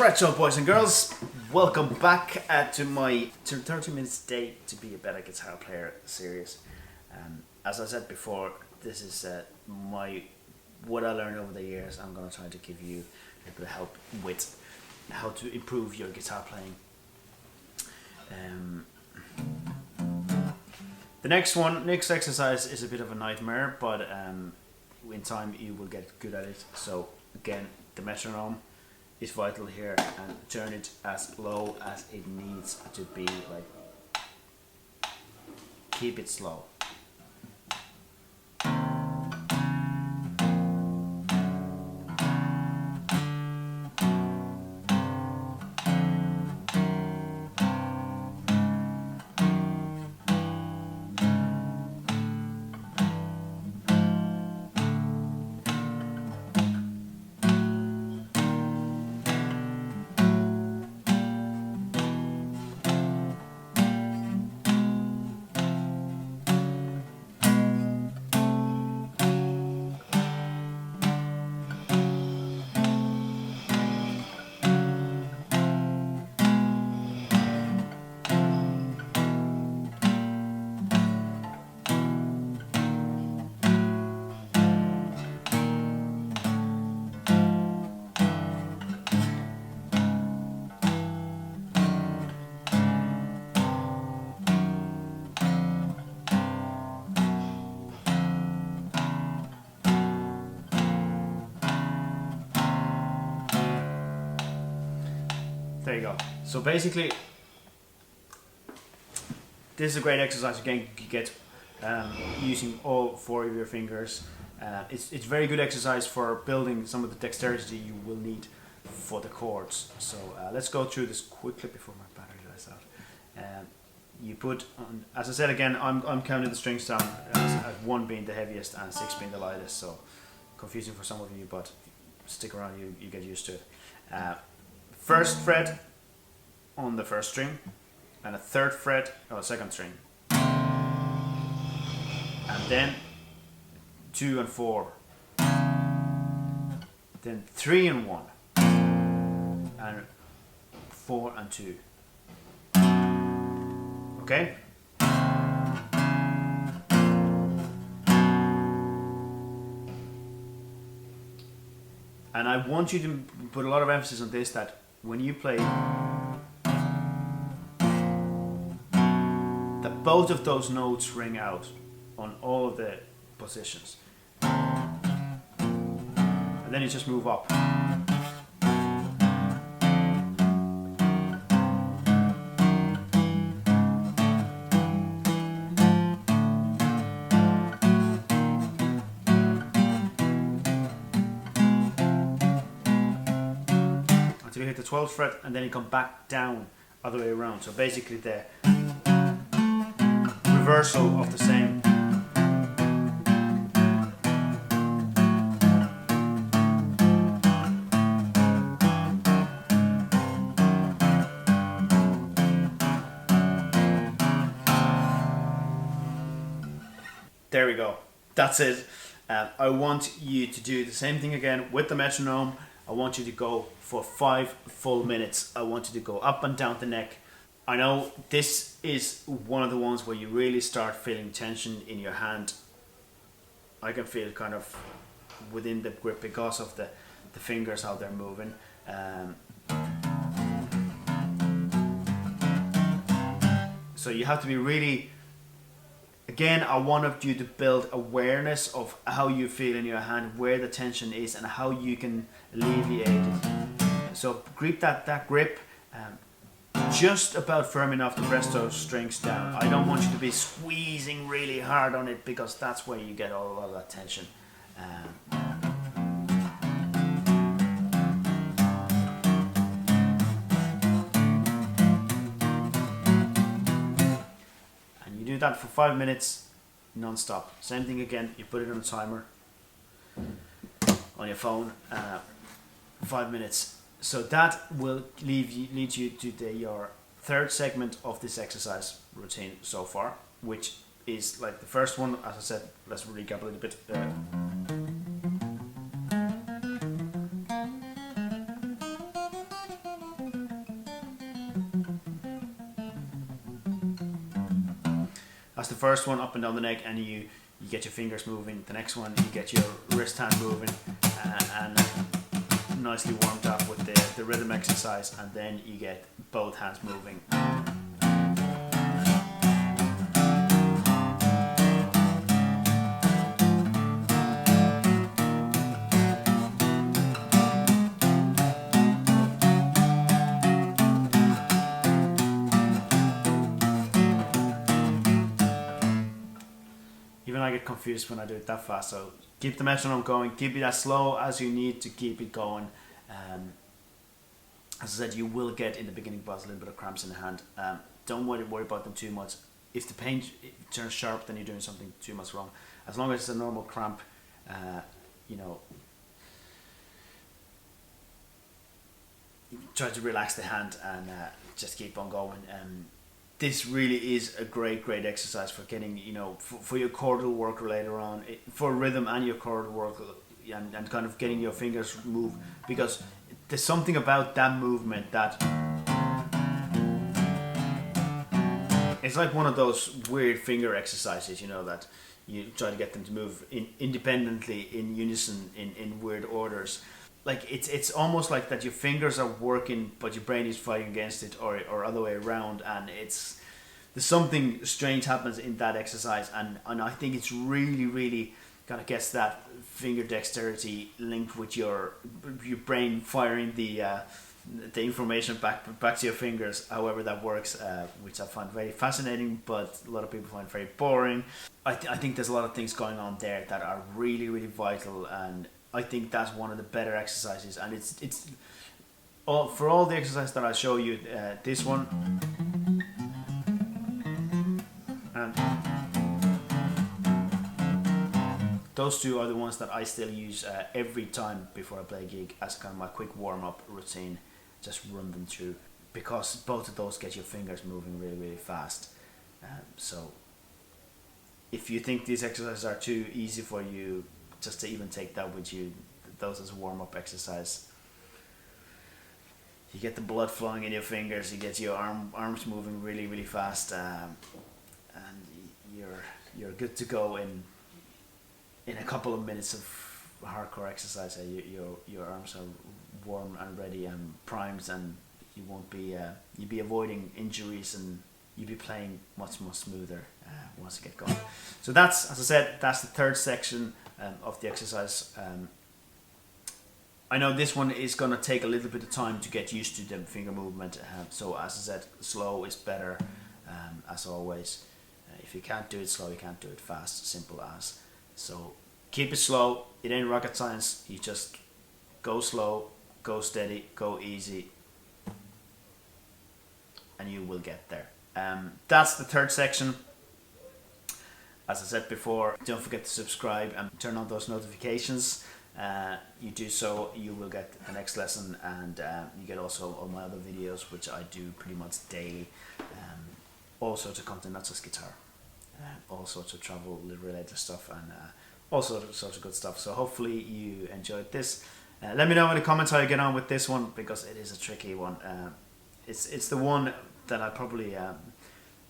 Right, so boys and girls, welcome back to my 30 minutes day to be a better guitar player series. As I said before, this is what I learned over the years. I'm going to try to give you a bit of help with how to improve your guitar playing. The next exercise is a bit of a nightmare, but in time you will get good at it. So again, the metronome is vital here, and turn it as low as it needs to be. Like, keep it slow. There you go. So basically, this is a great exercise again you get using all four of your fingers. It's very good exercise for building some of the dexterity you will need for the chords. So let's go through this quickly before my battery dies out. You put on, as I said again, I'm counting the strings down as 1 being the heaviest and 6 being the lightest. So confusing for some of you, but stick around, you get used to it. First fret on the first string, and a third fret on the second string, and then 2 and 4, then 3 and 1, and 4 and 2. Okay? And I want you to put a lot of emphasis on this, that when you play, that both of those notes ring out on all of the positions. And then you just move up. You hit the 12th fret, and then you come back down other way around. So basically the reversal of the same. There we go. That's it. I want you to do the same thing again with the metronome. I want you to go for 5 full minutes. I want you to go up and down the neck. I know this is one of the ones where you really start feeling tension in your hand. I can feel kind of within the grip because of the fingers, how they're moving. So you have to be really, again, I want you to build awareness of how you feel in your hand, where the tension is, and how you can alleviate it. So grip that grip, just about firm enough to press those strings down. I don't want you to be squeezing really hard on it, because that's where you get all of that tension. And you do that for 5 minutes non-stop. Same thing again, you put it on a timer on your phone, 5 minutes. So that will lead you to your third segment of this exercise routine so far, which is like the first one. As I said, let's recap a little bit. as the first one, up and down the neck, and you get your fingers moving. The next one, you get your wrist hand moving, and nicely warmed up with the rhythm exercise, and then you get both hands moving. Even I get confused when I do it that fast, so keep the metronome going, keep it as slow as you need to keep it going. As I said, you will get in the beginning a little bit of cramps in the hand. Don't worry about them too much. If the pain turns sharp, then you're doing something too much wrong. As long as it's a normal cramp, you know, try to relax the hand and just keep on going. This really is a great exercise for getting, you know, for your chordal work later on, for rhythm and your chordal work, and kind of getting your fingers move, because there's something about that movement that it's like one of those weird finger exercises, you know, that you try to get them to move independently, in unison, in weird orders. Like it's almost like that your fingers are working but your brain is fighting against it, or other way around, and there's something strange happens in that exercise, and I think it's really kind of gets that finger dexterity linked with your brain firing the information back to your fingers, however that works, which I find very fascinating, but a lot of people find very boring. I think there's a lot of things going on there that are really vital, and I think that's one of the better exercises. And it's all for all the exercises that I show you, this one and those two are the ones that I still use every time before I play a gig as kind of my quick warm-up routine. Just run them through, because both of those get your fingers moving really fast. So if you think these exercises are too easy for you, just to even take that with you, those as a warm-up exercise. You get the blood flowing in your fingers, you get your arms moving really fast, and you're good to go in a couple of minutes of hardcore exercise. Your arms are warm and ready and primed, and you won't be you'll be avoiding injuries, and you'll be playing much smoother once you get going. So that's, as I said, that's the third section of the exercise. I know this one is going to take a little bit of time to get used to the finger movement, so as I said, slow is better, as always. If you can't do it slow, you can't do it fast, simple as. So keep it slow, it ain't rocket science, you just go slow, go steady, go easy, and you will get there. That's the third section. As I said before, don't forget to subscribe and turn on those notifications. You do so, you will get the next lesson, and you get also all my other videos, which I do pretty much daily. All sorts of content, not just guitar, all sorts of travel related stuff, and all sorts of good stuff. So hopefully you enjoyed this. Let me know in the comments how you get on with this one, because it is a tricky one. It's the one that I probably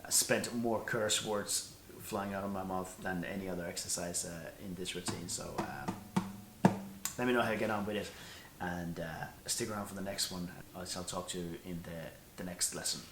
spent more curse words flying out of my mouth than any other exercise in this routine. So let me know how you get on with it, and stick around for the next one. I'll talk to you in the next lesson.